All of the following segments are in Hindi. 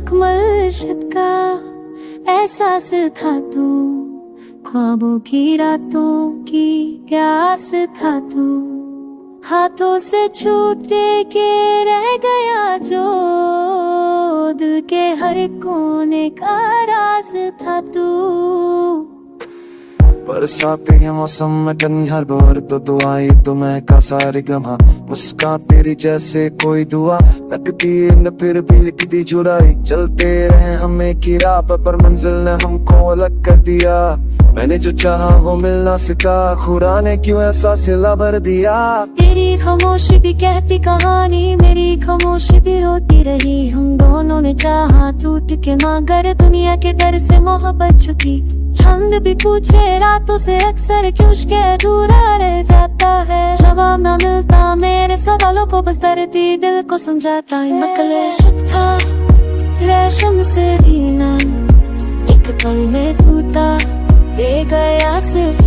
मखमल शत का एहसास था तू, ख्वाबों की रातों की प्यास था तू, हाथों से छूटे के रह गया जो दिल के हर कोने का राज था तू। बरसाते के मौसम में टनी हर बार तो दुआई तो मैं का सारे गमा, मुस्कान तेरी जैसे कोई दुआ तकती न फिर भी लिखती जुराई। चलते रहे हमें की राह पर मंजिल ने हमको अलग कर दिया, मैंने जो चाहा वो मिलना सिखा, खुदा ने क्यों ऐसा सिला भर दिया। तेरी खामोशी भी कहती कहानी, मेरी खामोशी भी रोती रही, हम दोनों ने चाहा टूट के मगर दुनिया के दर से मोहब्बत छुपी। छंद भी पूछे रातों से अक्सर क्यों के अधूरा रह जाता है, जवाब ना मिलता मेरे सवालों को बस धरती दिल को समझाता है। मकल था रेशम से भीना, एक पल में टूटा रह गया सिर्फ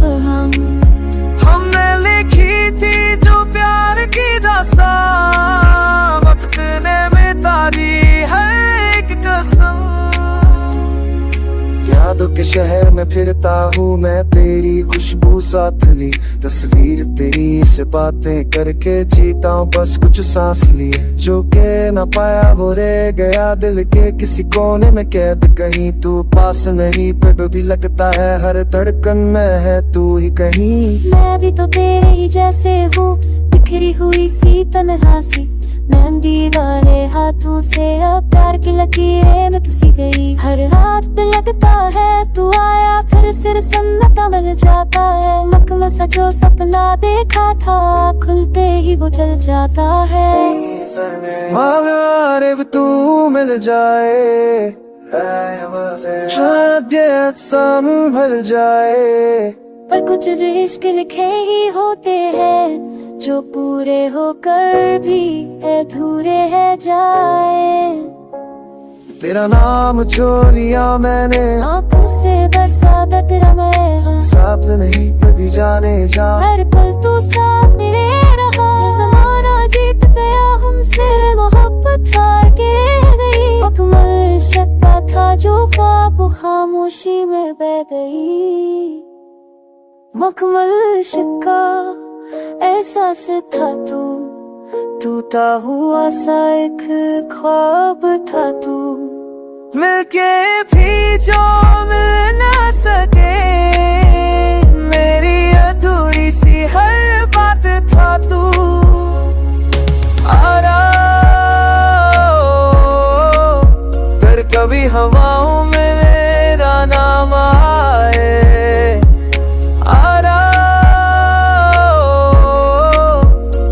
हमने लिखी थी जो प्यार की दास्तां, वक्त ने मिटा दी हर एक कसम। यादों के शहर में फिरता हूँ मैं, तेरी खुशबू साथ ली तस्वीर तेरी से बातें करके जीता हूँ बस कुछ सांस लिए। जो के न पाया वो रह गया दिल के किसी कोने में कैद, कहीं तू पास नहीं पर भी लगता है हर धड़कन में है तू ही कहीं। मैं भी तो तेरे ही जैसे हूँ, बिखरी हुई सी तन्हा सी, मेहंदी वाले हाथों से अब प्यार की लकीरें न किसी गई। हर हाथ पे लगता है तू आया फिर सिर सन्नाटा मिल जाता है, मकमल सा जो सपना देखा था खुलते ही वो चल जाता है। मगर तू मिल जाए शायद ये संभल जाए, पर कुछ जो इश्क लिखे ही होते हैं जो पूरे होकर भी अधूरे है जाए। तेरा नाम जो लिया मैंने आंखों से बरसा तेरा मैं, साथ नहीं कभी जाने जा, हर पल तू साथ मेरे रहा। ज़माना जीत गया हमसे, मोहब्बत हार के गई, मखमल शक्का था जो ख्वाब खामोशी में बह गई। मखमल शक्का एहसास था तू, टूटा हुआ सा एक ख्वाब था तू, मिलके भी जो मिल ना सके मेरी अधूरी सी हर बात था तू। आरा कर कभी हवाओं में मेरा नाम आए, आरा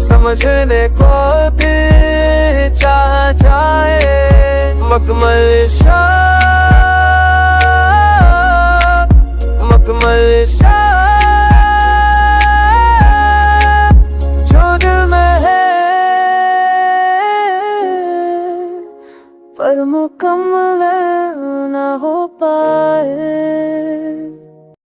समझने को दिल चाह जाए, मकमल शाह।